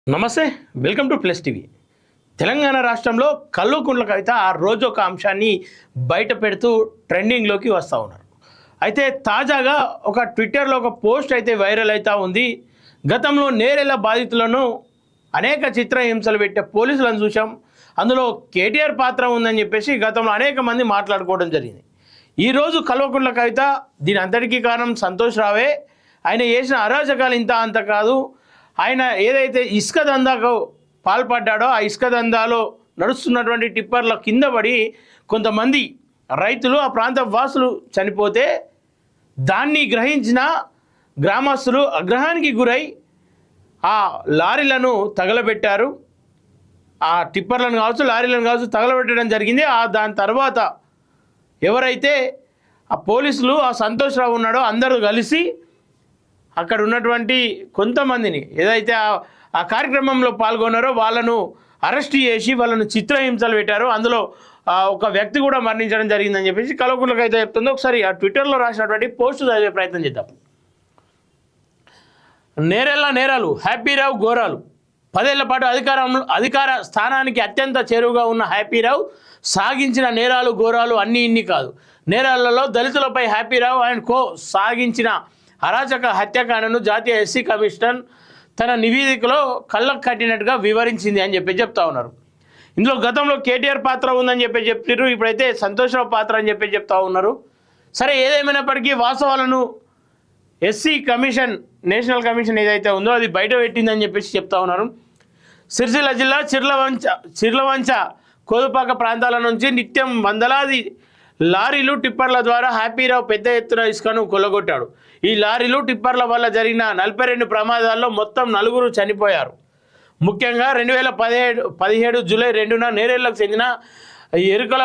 నమస్తే, welcome to plus TV. Telangana రాష్ట్రంలో కల్వకుంట్ల కవిత ఆ రోజు ఒక అంశాన్ని బయట పెడుతూ ట్రెండింగ్లోకి వస్తూ ఉన్నారు. అయితే తాజాగా ఒక ట్విట్టర్లో ఒక పోస్ట్ అయితే వైరల్ అవుతూ ఉంది. గతంలో నేరెళ్ల బాధితులను అనేక చిత్రహింసలు పెట్టే పోలీసులను చూసాం. అందులో కేటీఆర్ పాత్ర ఉందని చెప్పేసి గతంలో అనేక మంది మాట్లాడుకోవడం జరిగింది. ఈరోజు కల్వకుంట్ల కవిత దీని అంతటికీ కారణం సంతోష్ రావే, ఆయన చేసిన అరాచకాలు ఇంత అంత కాదు, ఆయన ఏదైతే ఇసుక దందాకు పాల్పడ్డాడో ఆ ఇసుక దందాలో నడుస్తున్నటువంటి టిప్పర్ల కింద పడి కొంతమంది రైతులు ఆ ప్రాంత వాసులు చనిపోతే దాన్ని గ్రహించిన గ్రామస్తులు ఆగ్రహానికి గురై ఆ లారీలను తగలబెట్టారు. ఆ టిప్పర్లను కావచ్చు, లారీలను కావచ్చు తగలబెట్టడం జరిగింది. దాని తర్వాత ఎవరైతే ఆ పోలీసులు ఆ సంతోష్ రావు ఉన్నాడో అందరూ కలిసి అక్కడ ఉన్నటువంటి కొంతమందిని ఏదైతే ఆ కార్యక్రమంలో పాల్గొన్నారో వాళ్ళను అరెస్ట్ చేసి వాళ్ళను చిత్రహింసలు పెట్టారు. అందులో ఒక వ్యక్తి కూడా మరణించడం జరిగిందని చెప్పేసి కల్వకుంట్ల అయితే చెప్తుందో ఒకసారి ఆ ట్విట్టర్లో రాసినటువంటి పోస్ట్ చదివే ప్రయత్నం చేద్దాం. నేరాలు హ్యాపీరావు ఘోరాలు. 10 ఏళ్ల పాటు అధికార స్థానానికి అత్యంత చేరువుగా ఉన్న హ్యాపీరావు సాగించిన నేరాలు ఘోరాలు అన్నీ ఇన్ని కాదు. నేరాలలో దళితులపై హ్యాపీరావు అండ్ కో సాగించిన అరాచక హత్యాకాండను జాతీయ ఎస్సీ కమిషన్ తన నివేదికలో కళ్ళకు కట్టినట్టుగా వివరించింది అని చెప్తా ఉన్నారు. ఇందులో గతంలో కేటీఆర్ పాత్ర ఉందని చెప్పారు. ఇప్పుడైతే సంతోషరావు పాత్ర అని చెప్తా ఉన్నారు. సరే, ఏదేమైనప్పటికీ వాస్తవాలను ఎస్సీ కమిషన్, నేషనల్ కమిషన్ ఏదైతే ఉందో అది బయట పెట్టిందని చెప్తా ఉన్నారు. సిరిసిల్ల జిల్లా చిర్లవంచ కోదుపాక ప్రాంతాల నుంచి నిత్యం వందలాది లారీలు టిప్పర్ల ద్వారా హ్యాపీరావు పెద్ద ఎత్తున ఇసుకను కొల్లగొట్టాడు. ఈ లారీలు టిప్పర్ల వల్ల జరిగిన 42 ప్రమాదాల్లో మొత్తం 4 చనిపోయారు. ముఖ్యంగా 2017 జూలై 2న నేరెళ్లకు చెందిన ఎరుకల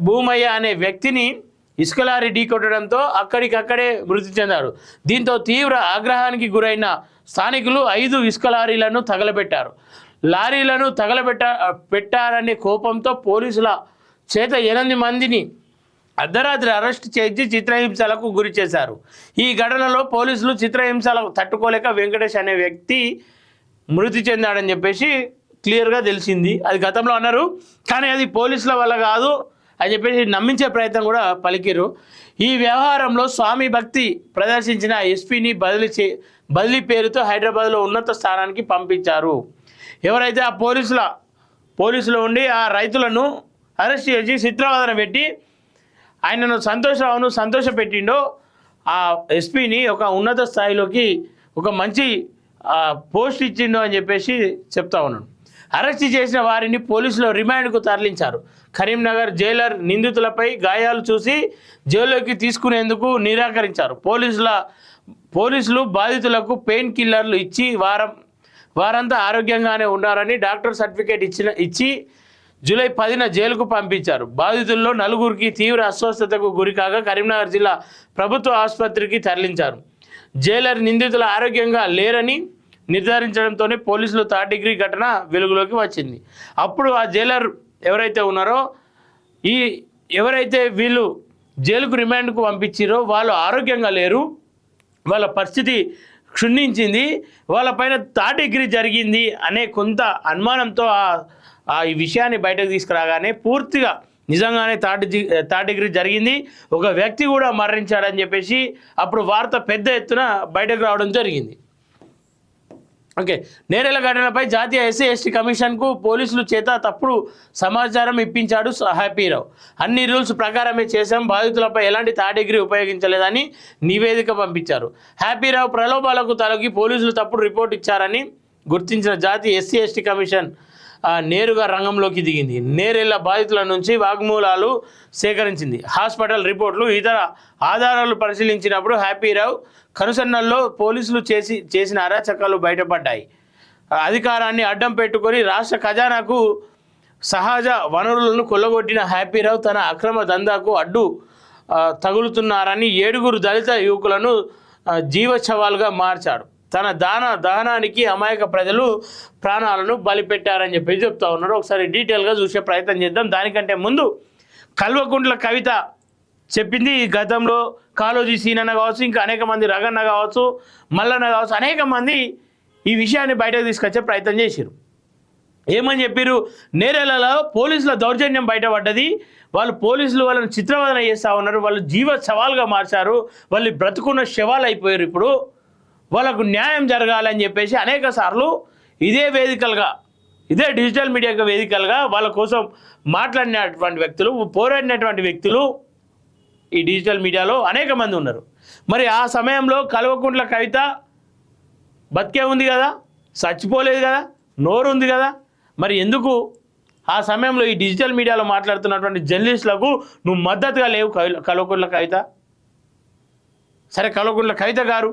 భూమయ్య అనే వ్యక్తిని ఇసుక లారీ ఢీకొట్టడంతో అక్కడికక్కడే మృతి చెందాడు. దీంతో తీవ్ర ఆగ్రహానికి గురైన స్థానికులు 5 ఇసుక లారీలను తగలబెట్టారు. లారీలను పెట్టారనే కోపంతో పోలీసుల చేత 8 మందిని అర్ధరాత్రి అరెస్ట్ చేసి చిత్రహింసలకు గురి చేశారు. ఈ ఘటనలో పోలీసులు చిత్రహింసలకు తట్టుకోలేక వెంకటేష్ అనే వ్యక్తి మృతి చెందాడని చెప్పేసి క్లియర్గా తెలిసింది. అది గతంలో అన్నారు, కానీ అది పోలీసుల వల్ల కాదు అని చెప్పేసి నమ్మించే ప్రయత్నం కూడా పలికిరు. ఈ వ్యవహారంలో స్వామి భక్తి ప్రదర్శించిన ఎస్పీని బదిలీ పేరుతో హైదరాబాద్లో ఉన్నత స్థానానికి పంపించారు. ఎవరైతే ఆ పోలీసులు ఉండి ఆ రైతులను అరెస్ట్ చేసి చిత్రవదన పెట్టి ఆయనను సంతోషరావును సంతోషపెట్టిండో ఆ ఎస్పీని ఒక ఉన్నత స్థాయిలోకి ఒక మంచి పోస్ట్ ఇచ్చిండో అని చెప్పేసి చెప్తా ఉన్నాను. అరెస్ట్ చేసిన వారిని పోలీసులు రిమాండ్కు తరలించారు. కరీంనగర్ జైలర్ నిందితులపై గాయాలు చూసి జైల్లోకి తీసుకునేందుకు నిరాకరించారు. పోలీసులు బాధితులకు పెయిన్ కిల్లర్లు ఇచ్చి వారంతా ఆరోగ్యంగానే ఉన్నారని డాక్టర్ సర్టిఫికేట్ ఇచ్చి జూలై 10న జైలుకు పంపించారు. బాధితుల్లో 4 తీవ్ర అస్వస్థతకు గురికాగా కరీంనగర్ జిల్లా ప్రభుత్వ ఆసుపత్రికి తరలించారు. జైలర్ నిందితులు ఆరోగ్యంగా లేరని నిర్ధారించడంతోనే పోలీసులు 3rd డిగ్రీ ఘటన వెలుగులోకి వచ్చింది. అప్పుడు ఆ జైలర్ ఎవరైతే ఉన్నారో ఎవరైతే వీళ్ళు జైలుకు రిమాండ్కు పంపించారో వాళ్ళు ఆరోగ్యంగా లేరు, వాళ్ళ పరిస్థితి క్షుణ్ణించింది, వాళ్ళపైన 3rd డిగ్రీ జరిగింది అనే కొంత అనుమానంతో ఈ విషయాన్ని బయటకు తీసుకురాగానే పూర్తిగా నిజంగానే 3rd డిగ్రీ జరిగింది, ఒక వ్యక్తి కూడా మరణించాడని చెప్పేసి అప్పుడు వార్త పెద్ద ఎత్తున బయటకు రావడం జరిగింది. ఓకే, నేరెళ్ల ఘటనపై జాతీయ ఎస్సీ ఎస్టీ కమిషన్కు పోలీసులు చేత తప్పుడు సమాచారం ఇప్పించాడు హ్యాపీరావు. అన్ని రూల్స్ ప్రకారమే చేశాం, బాధితులపై ఎలాంటి 3rd డిగ్రీ ఉపయోగించలేదని నివేదిక పంపించారు. హ్యాపీరావు ప్రలోభాలకు తలగి పోలీసులు తప్పుడు రిపోర్ట్ ఇచ్చారని గుర్తించిన జాతీయ ఎస్సీ ఎస్టీ కమిషన్ నేరుగా రంగంలోకి దిగింది. నేరెళ్ల బాధితుల నుంచి వాగ్మూలాలు సేకరించింది. హాస్పిటల్ రిపోర్టులు, ఇతర ఆధారాలు పరిశీలించినప్పుడు హ్యాపీరావు కనుసన్నల్లో పోలీసులు చేసిన అరాచకాలు బయటపడ్డాయి. అధికారాన్ని అడ్డం పెట్టుకొని రాష్ట్ర ఖజానాకు సహజ వనరులను కొల్లగొట్టిన హ్యాపీరావు తన అక్రమ దందాకు అడ్డు తగులుతున్నారని 7 దళిత యువకులను జీవోత్సవాలుగా మార్చాడు. తన దహనానికి అమాయక ప్రజలు ప్రాణాలను బలిపెట్టారని చెప్తా ఉన్నారు. ఒకసారి డీటెయిల్గా చూసే ప్రయత్నం చేద్దాం. దానికంటే ముందు కల్వకుంట్ల కవిత చెప్పింది గతంలో కాళోజీ సీనన్న కావచ్చు, ఇంకా అనేక మంది రగన్న కావచ్చు, మల్లన్న కావచ్చు, అనేక మంది ఈ విషయాన్ని బయటకు తీసుకొచ్చే ప్రయత్నం చేశారు. ఏమని చెప్పారు, నేరేళ్లలో పోలీసుల దౌర్జన్యం బయటపడ్డది, పోలీసులు వాళ్ళని చిత్రవదన చేస్తూ ఉన్నారు, వాళ్ళు జీవ సవాల్గా మార్చారు, వాళ్ళు బ్రతుకున్న శవాలు అయిపోయారు, ఇప్పుడు వాళ్ళకు న్యాయం జరగాలని చెప్పేసి అనేక సార్లు ఇదే వేదికలుగా, ఇదే డిజిటల్ మీడియా వేదికలుగా వాళ్ళ కోసం మాట్లాడినటువంటి వ్యక్తులు, పోరాడినటువంటి వ్యక్తులు ఈ డిజిటల్ మీడియాలో అనేక మంది ఉన్నారు. మరి ఆ సమయంలో కల్వకుంట్ల కవిత బతికే ఉంది కదా, చచ్చిపోలేదు కదా, నోరు ఉంది కదా, మరి ఎందుకు ఆ సమయంలో ఈ డిజిటల్ మీడియాలో మాట్లాడుతున్నటువంటి జర్నలిస్టులకు నువ్వు మద్దతుగా లేవు? కల్వకుంట్ల కవిత, సరే కల్వకుంట్ల కవిత గారు,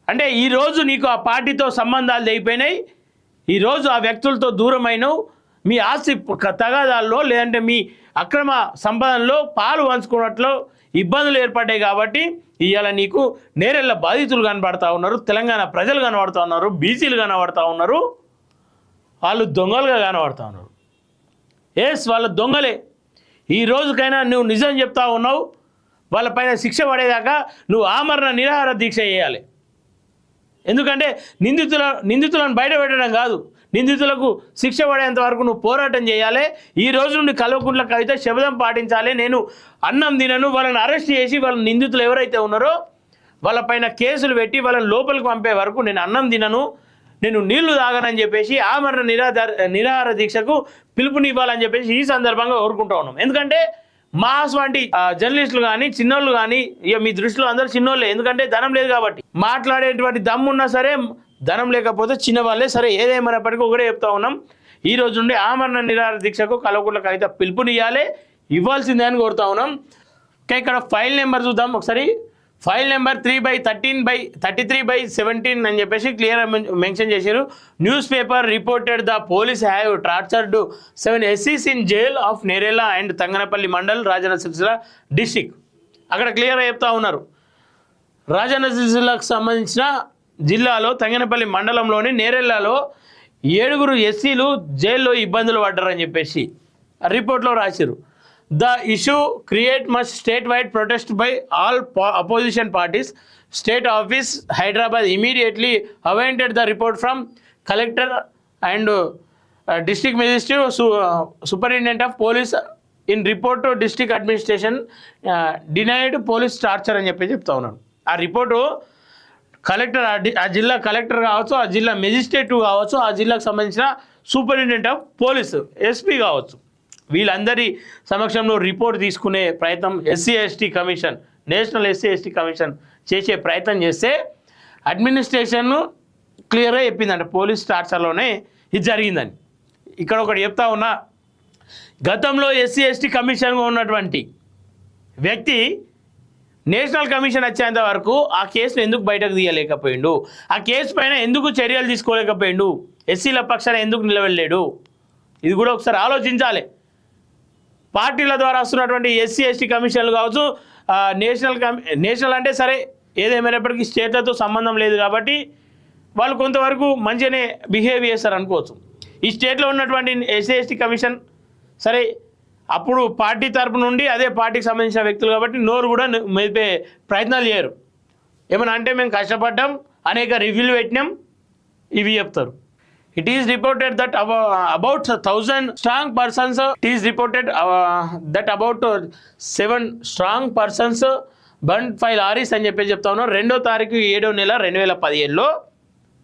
అంటే ఈరోజు నీకు ఆ పార్టీతో సంబంధాలు తెగిపోయినాయి, ఈరోజు ఆ వ్యక్తులతో దూరమైనవు, మీ ఆస్తి తగాదాల్లో లేదంటే మీ అక్రమ సంపాదనలో పాలు పంచుకున్నట్లు ఇబ్బందులు ఏర్పడ్డాయి కాబట్టి ఇవాళ నీకు నేరెళ్ళ బాధితులు కనబడతా ఉన్నారు, తెలంగాణ ప్రజలు కనబడుతూ ఉన్నారు, బీసీలు కనబడతా ఉన్నారు, వాళ్ళు దొంగలుగా కనబడతా ఉన్నారు. వాళ్ళ దొంగలే. ఈ రోజుకైనా నువ్వు నిజం చెప్తా ఉన్నావు, వాళ్ళపైన శిక్ష పడేదాకా నువ్వు ఆమరణ నిరాహార దీక్ష చేయాలి. ఎందుకంటే నిందితులను బయట పెట్టడం కాదు, నిందితులకు శిక్ష పడేంత వరకు నువ్వు పోరాటం చేయాలి. ఈ రోజు నుండి కల్వకుంట్ల కవిత శబదం పాటించాలి, నేను అన్నం తినను, వాళ్ళని అరెస్ట్ చేసి వాళ్ళ నిందితులు ఎవరైతే ఉన్నారో వాళ్ళపైన కేసులు పెట్టి వాళ్ళని లోపలికి పంపే వరకు నేను అన్నం తినను, నేను నీళ్లు తాగనని చెప్పేసి ఆమరణ నిరాహార దీక్షకు పిలుపునివ్వాలని చెప్పేసి ఈ సందర్భంగా కోరుకుంటూ ఉన్నాం. ఎందుకంటే మాస్ వంటి జర్నలిస్టులు కానీ చిన్నోళ్ళు కానీ, ఇక మీ దృష్టిలో అందరూ చిన్నోళ్ళే, ఎందుకంటే ధనం లేదు కాబట్టి. మాట్లాడేటువంటి దమ్మున్నా సరే, ధనం లేకపోతే చిన్నవాళ్ళే సరే, ఏదేమైనప్పటికీ ఒకటే చెప్తా ఉన్నాం, ఈ రోజు నుండి ఆమరణ నిరాహార దీక్షకు కల్వకుంట్ల కవిత పిలుపునివ్వాలి, ఇవ్వాల్సిందే అని కోరుతా ఉన్నాం. ఇక్కడ ఫైల్ నెంబర్ చూద్దాం ఒకసారి. ఫైల్ నెంబర్ 3/33/17 అని చెప్పేసి క్లియర్ మెన్షన్ చేశారు. News paper reported the police have tortured 7 SCs in jail of Nerella and Thanganapalli mandal, Rajanna Sirisilla district. అక్కడ క్లియర్గా చెప్తా ఉన్నారు, రాజన్న సిరిసిల్లకు సంబంధించిన జిల్లాలో తంగనపల్లి మండలంలోని నేరెళ్లలో 7 SCలు జైల్లో ఇబ్బందులు పడ్డారని చెప్పేసి రిపోర్ట్లో రాశారు. The issue create much statewide protest by all opposition parties. State Office Hyderabad immediately awaited the report from Collector and District Magistrate Superintendent of Police in report to District Administration denied police torture అని చెప్పి చెప్తా ఉన్నాను. ఆ report collector, ఆ జిల్లా collector కావచ్చు, ఆ జిల్లా మెజిస్ట్రేట్ కావచ్చు, ఆ జిల్లాకు సంబంధించిన సూపరింటెండెంట్ ఆఫ్ పోలీస్ SP కావచ్చు, వీళ్ళందరి సమక్షంలో రిపోర్ట్ తీసుకునే ప్రయత్నం SC/ST commission, national SC/ST commission చేసే ప్రయత్నం చేస్తే అడ్మినిస్ట్రేషన్ క్లియర్గా చెప్పిందంట పోలీస్ టార్చర్లోనే ఇది జరిగిందని. ఇక్కడ ఒకటి చెప్తా ఉన్నా, గతంలో SC/ST కమిషన్గా ఉన్నటువంటి వ్యక్తి నేషనల్ కమిషన్ వచ్చేంత వరకు ఆ కేసును ఎందుకు బయటకు తీయలేకపోయిండు, ఆ కేసు పైన ఎందుకు చర్యలు తీసుకోలేకపోయిండు, SCల పక్షాన ఎందుకు నిలవలేడు, ఇది కూడా ఒకసారి ఆలోచించాలి. పార్టీల ద్వారా వస్తున్నటువంటి SC/ST కమిషన్లు కావచ్చు, నేషనల్ అంటే సరే ఏదేమైనప్పటికీ స్టేట్లతో సంబంధం లేదు కాబట్టి వాళ్ళు కొంతవరకు మంచిగానే బిహేవ్ చేస్తారు అనుకోవచ్చు. ఈ స్టేట్లో ఉన్నటువంటి SC/ST కమిషన్ సరే అప్పుడు పార్టీ తరపు నుండి అదే పార్టీకి సంబంధించిన వ్యక్తులు కాబట్టి నోరు కూడా మెదిపే ప్రయత్నాలు చేయరు. ఏమన్నా అంటే మేము కష్టపడ్డాం, అనేక రివ్యూలు పెట్టినాం, ఇవి చెప్తారు. It is reported that about 1,000 strong persons. It is reported that about 7 strong persons burned 5 lorries అని చెప్పి చెప్తా ఉన్నాం. 2వ తారీఖు 7వ నెల 2017లో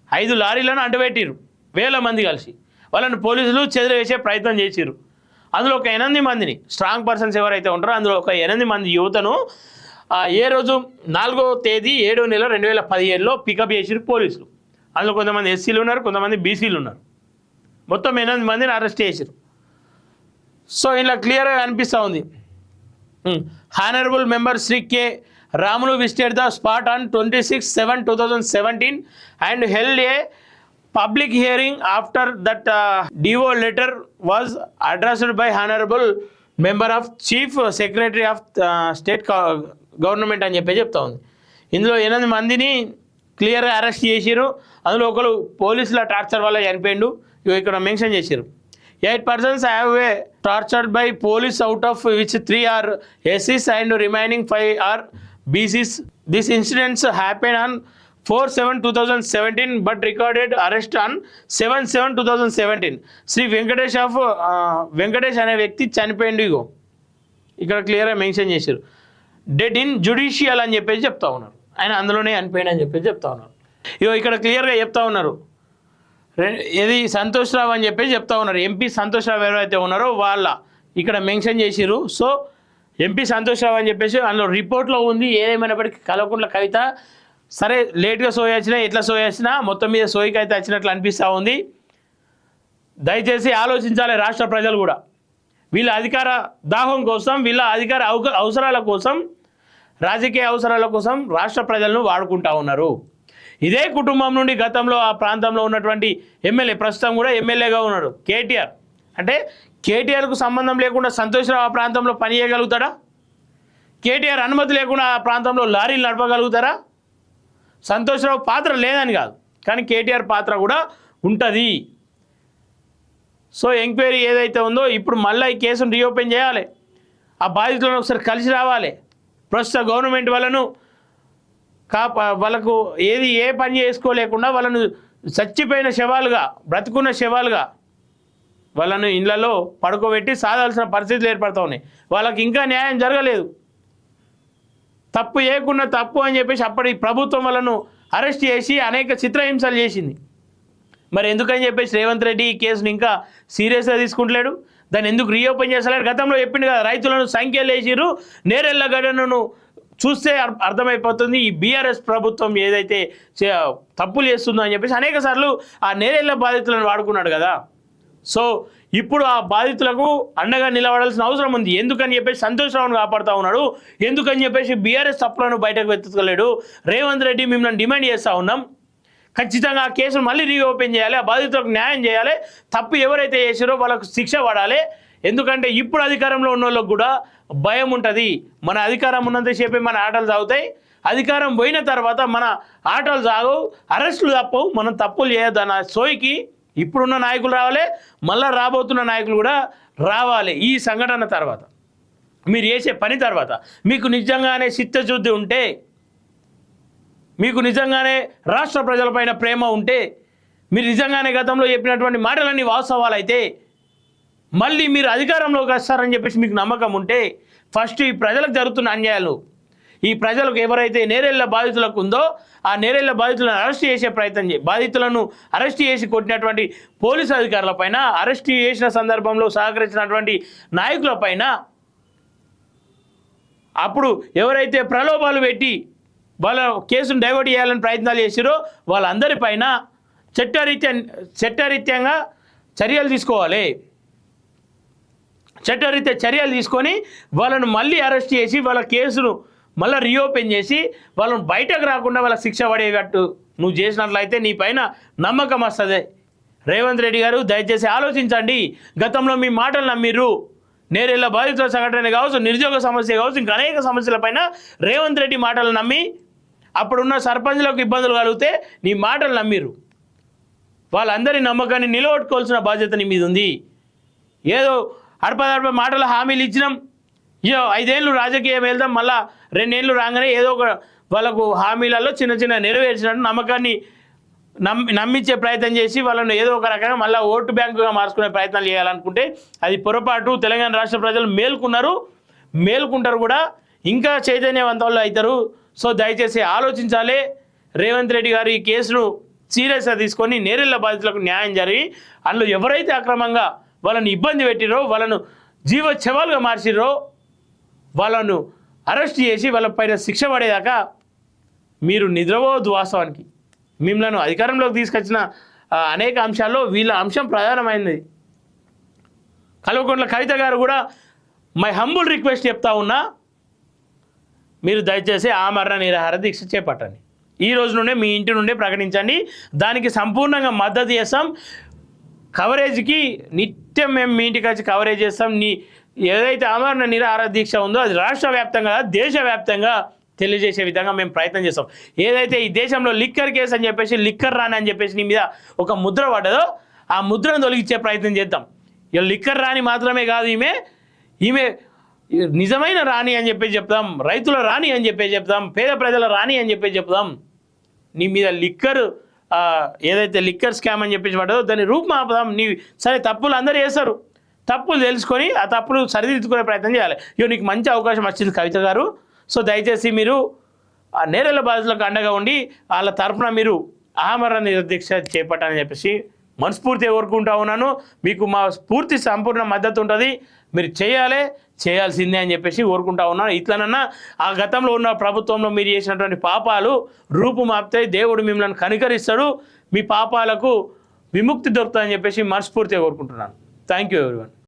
5 లారీలను అడ్డుపెట్టిరు, 1000 మంది కలిసి వాళ్ళని పోలీసులు చెదిరివేసే ప్రయత్నం చేసిరు. అందులో ఒక 8 మందిని స్ట్రాంగ్ పర్సన్స్ ఎవరైతే ఉంటారో అందులో ఒక 8 మంది యువతను ఏ రోజు 4వ తేదీ 7వ నెల 2017లో పికప్ చేసిరు పోలీసులు. అందులో కొంతమంది SCలు ఉన్నారు, కొంతమంది BCలు ఉన్నారు, మొత్తం 8 మందిని అరెస్ట్ చేశారు. సో ఇలా క్లియర్గా అనిపిస్తూ ఉంది. Honourable member Shri K. Ramulu visited the spot on 26/7/2017 and held a public hearing after that DO letter was addressed by honourable member of chief secretary of state government అని చెప్పి చెప్తా ఉంది. ఇందులో 8 మందిని క్లియర్గా అరెస్ట్ చేసిరు. అందులో ఒకరు పోలీసుల టార్చర్ వల్ల చనిపోయిండు, ఇక్కడ మెన్షన్ చేశారు. 8 persons have tortured by police, out of which 3 are SCs and remaining 5 are BCs. These incidents happened on 4/7/2017 but recorded arrest on 7/7/2017. Shri Venkatesh అనే వ్యక్తి చనిపోయిండు. ఇగో ఇక్కడ క్లియర్గా మెన్షన్ చేశారు, డెడ్ ఇన్ జుడిషియల్ అని చెప్పేసి చెప్తా ఉన్నారు. ఆయన అందులోనే చనిపోయిండు అని చెప్పేసి చెప్తా ఉన్నారు. ఇగో ఇక్కడ క్లియర్గా చెప్తా ఉన్నారు, ఇది సంతోష్ రావు అని చెప్పేసి చెప్తా ఉన్నారు. ఎంపీ సంతోష్ రావు ఎవరైతే ఉన్నారో వాళ్ళ ఇక్కడ మెన్షన్ చేసిరు. సో ఎంపీ సంతోష్ రావు అని చెప్పేసి అందులో రిపోర్ట్లో ఉంది. ఏదేమైనప్పటికీ కల్వకుంట్ల కవిత సరే లేట్గా సోయి వచ్చినా ఎట్లా సోయి వచ్చినా మొత్తం మీద సోయికి అయితే వచ్చినట్లు అనిపిస్తూ ఉంది. దయచేసి ఆలోచించాలి రాష్ట్ర ప్రజలు కూడా. వీళ్ళ అధికార దాహం కోసం, వీళ్ళ అధికార అవసరాల కోసం, రాజకీయ అవసరాల కోసం రాష్ట్ర ప్రజలను వాడుకుంటా ఉన్నారు. ఇదే కుటుంబం నుండి గతంలో ఆ ప్రాంతంలో ఉన్నటువంటి ఎమ్మెల్యే, ప్రస్తుతం కూడా ఎమ్మెల్యేగా ఉన్నాడు కేటీఆర్. అంటే కేటీఆర్కు సంబంధం లేకుండా సంతోష్ రావు ఆ ప్రాంతంలో పని చేయగలుగుతాడా? కేటీఆర్ అనుమతి లేకుండా ఆ ప్రాంతంలో లారీలు నడపగలుగుతారా? సంతోష్ రావు పాత్ర లేదని కాదు, కానీ కేటీఆర్ పాత్ర కూడా ఉంటుంది. సో ఎంక్వైరీ ఏదైతే ఉందో ఇప్పుడు మళ్ళీ ఈ కేసును రీఓపెన్ చేయాలి. ఆ బాధితులను ఒకసారి కలిసి రావాలి. ప్రస్తుత గవర్నమెంట్ వాళ్ళకు ఏ పని చేసుకోలేకుండా వాళ్ళను చచ్చిపోయిన శవాలుగా, బ్రతుకున్న శవాలుగా వాళ్ళను ఇళ్లలో పడుకోబెట్టి సాధాల్సిన పరిస్థితులు ఏర్పడుతూ ఉన్నాయి. వాళ్ళకి ఇంకా న్యాయం జరగలేదు. తప్పు చేయకుండా తప్పు అని చెప్పేసి అప్పటి ప్రభుత్వం వాళ్ళను అరెస్ట్ చేసి అనేక చిత్రహింసలు చేసింది. మరి ఎందుకని చెప్పేసి రేవంత్ రెడ్డి ఈ కేసును ఇంకా సీరియస్గా తీసుకుంటలేడు? దాన్ని ఎందుకు రీఓపెన్ చేస్తలేడు? గతంలో చెప్పిండు కదా, రైతులను సంఖ్యలు వేసిరు, నేరెళ్ళ గడను చూస్తే అర్థమైపోతుంది ఈ బీఆర్ఎస్ ప్రభుత్వం ఏదైతే తప్పులు చేస్తుందో అని చెప్పేసి అనేక సార్లు ఆ నేరెళ్ళ బాధితులను వాడుకున్నాడు కదా. సో ఇప్పుడు ఆ బాధితులకు అండగా నిలబడాల్సిన అవసరం ఉంది. ఎందుకని చెప్పేసి సంతోష్ రావును కాపాడుతూ ఉన్నాడు, ఎందుకని చెప్పేసి బీఆర్ఎస్ తప్పులను బయటకు వెతుకలేడు. రేవంత్ రెడ్డి మిమ్మల్ని డిమాండ్ చేస్తూ ఉన్నాం, ఖచ్చితంగా ఆ కేసును మళ్ళీ రీఓపెన్ చేయాలి, ఆ బాధితులకు న్యాయం చేయాలి, తప్పు ఎవరైతే చేసారో వాళ్ళకు శిక్ష పడాలి. ఎందుకంటే ఇప్పుడు అధికారంలో ఉన్న వాళ్ళకు కూడా భయం ఉంటుంది. మన అధికారం ఉన్నంతసేపే మన ఆటలు సాగుతాయి, అధికారం పోయిన తర్వాత మన ఆటలు సాగవు, అరెస్టులు తప్పవు, మనం తప్పులు చేయొద్దు అన్న సోయికి ఇప్పుడున్న నాయకులు రావాలి, మళ్ళీ రాబోతున్న నాయకులు కూడా రావాలి. ఈ సంఘటన తర్వాత, మీరు చేసే పని తర్వాత మీకు నిజంగానే చిత్తశుద్ధి ఉంటే, మీకు నిజంగానే రాష్ట్ర ప్రజలపైన ప్రేమ ఉంటే, మీరు నిజంగానే గతంలో చెప్పినటువంటి మాటలన్నీ వాస్తవాలైతే, మళ్ళీ మీరు అధికారంలోకి వస్తారని చెప్పేసి మీకు నమ్మకం ఉంటే, ఫస్ట్ ఈ ప్రజలకు జరుగుతున్న అన్యాయాలు, ఈ ప్రజలకు ఎవరైతే నేరెళ్ళ బాధితులకు ఉందో ఆ నేరెళ్ళ బాధితులను అరెస్ట్ చేసే ప్రయత్నం బాధితులను అరెస్ట్ చేసి కొట్టినటువంటి పోలీసు అధికారులపైన, అరెస్ట్ చేసిన సందర్భంలో సహకరించినటువంటి నాయకులపైన, అప్పుడు ఎవరైతే ప్రలోభాలు పెట్టి వాళ్ళ కేసును డైవర్ట్ చేయాలని ప్రయత్నాలు చేసిరో వాళ్ళందరిపైన చట్టరీత్యంగా చర్యలు తీసుకోవాలి. చట్టరీత్యా చర్యలు తీసుకొని వాళ్ళను మళ్ళీ అరెస్ట్ చేసి వాళ్ళ కేసును మళ్ళీ రీఓపెన్ చేసి వాళ్ళను బయటకు రాకుండా వాళ్ళ శిక్ష పడేటట్టు నువ్వు చేసినట్లయితే నీ పైన నమ్మకం వస్తుంది. రేవంత్ రెడ్డి గారు దయచేసి ఆలోచించండి. గతంలో మీ మాటలు నమ్మిర్రు, నేరెళ్ళ బాధితుల సంఘటన కావచ్చు, నిరుద్యోగ సమస్య కావచ్చు, ఇంకా అనేక సమస్యలపైన రేవంత్ రెడ్డి మాటలు నమ్మి అప్పుడున్న సర్పంచ్లకు ఇబ్బందులు కలిగితే నీ మాటలు నమ్మిర్రు. వాళ్ళందరి నమ్మకాన్ని నిలబెట్టుకోవాల్సిన బాధ్యత నీ మీద ఉంది. ఏదో అడపదడప మాటల హామీలు ఇచ్చినాం, 5 ఏళ్ళు రాజకీయం వెళ్దాం, మళ్ళీ 2 ఏళ్ళు రాగానే ఏదో ఒక వాళ్ళకు హామీలలో చిన్న చిన్న నెరవేర్చినట్టు నమ్మకాన్ని నమ్మించే ప్రయత్నం చేసి వాళ్ళను ఏదో ఒక రకంగా మళ్ళీ ఓటు బ్యాంకుగా మార్చుకునే ప్రయత్నాలు చేయాలనుకుంటే అది పొరపాటు. తెలంగాణ రాష్ట్ర ప్రజలు మేలుకుంటారు కూడా, ఇంకా చైతన్యవంతులు అవుతారు. సో దయచేసి ఆలోచించాలి. రేవంత్ రెడ్డి గారు ఈ కేసును సీరియస్గా తీసుకొని నేరెళ్ళ బాధితులకు న్యాయం జరిగి అందులో ఎవరైతే అక్రమంగా వాళ్ళని ఇబ్బంది పెట్టిరో, వాళ్ళను జీవోత్సవాలుగా మార్చిరో వాళ్ళను అరెస్ట్ చేసి వాళ్ళపైన శిక్ష పడేదాకా మీరు నిద్రపోవద్దు. వాస్తవానికి మిమ్మల్ని అధికారంలోకి తీసుకొచ్చిన అనేక అంశాల్లో వీళ్ళ అంశం ప్రధానమైనది. కల్వకుంట్ల కవిత గారు కూడా మై హంబుల్ రిక్వెస్ట్ చెప్తా ఉన్నా, మీరు దయచేసి ఆమరణ నిరాహార దీక్ష చేపట్టండి. ఈ రోజు నుండే మీ ఇంటి నుండే ప్రకటించండి. దానికి సంపూర్ణంగా మద్దతు చేస్తాం. కవరేజ్కి నిత్యం మేము మీ ఇంటికి వచ్చి కవరేజ్ చేస్తాం. ఏదైతే ఆమరణ నిరాహార దీక్ష ఉందో అది రాష్ట్ర వ్యాప్తంగా, దేశవ్యాప్తంగా తెలియజేసే విధంగా మేము ప్రయత్నం చేస్తాం. ఏదైతే ఈ దేశంలో లిక్కర్ కేసు అని చెప్పేసి, లిక్కర్ రాని అని చెప్పేసి నీ మీద ఒక ముద్ర పడ్డదో ఆ ముద్రను తొలగించే ప్రయత్నం చేద్దాం. ఇక లిక్కర్ రాని మాత్రమే కాదు, ఈమె నిజమైన రాణి అని చెప్పేసి చెప్తాం, రైతుల రాణి అని చెప్పేసి చెప్తాం, పేద ప్రజల రాణి అని చెప్పేసి చెప్తాం. నీ మీద లిక్కర్ ఏదైతే లిక్కర్ స్కామ్ అని చెప్పేసి పడ్డదో దాన్ని రూపుమాపుదాం. నీ సరే తప్పులు అందరూ చేస్తారు, తప్పులు తెలుసుకొని ఆ తప్పులు సరిదిద్దుకునే ప్రయత్నం చేయాలి. ఇక నీకు మంచి అవకాశం వచ్చింది కవిత గారు. సో దయచేసి మీరు ఆ నేరాల బాధితులకు అండగా ఉండి వాళ్ళ తరఫున మీరు ఆమరణ నిరదీక్ష చేపట్టాలని చెప్పేసి మనస్ఫూర్తిగా కోరుకుంటా ఉన్నాను. మీకు మా పూర్తి సంపూర్ణ మద్దతు ఉంటుంది, మీరు చేయాల్సిందే అని చెప్పేసి కోరుకుంటా ఉన్నాను. ఇట్లనన్నా ఆ గతంలో ఉన్న ప్రభుత్వంలో మీరు చేసినటువంటి పాపాలు రూపుమాపితే దేవుడు మిమ్మల్ని కనికరిస్తాడు, మీ పాపాలకు విముక్తి దొరుకుతుందని చెప్పేసి మనస్ఫూర్తిగా కోరుకుంటున్నాను. Thank you everyone.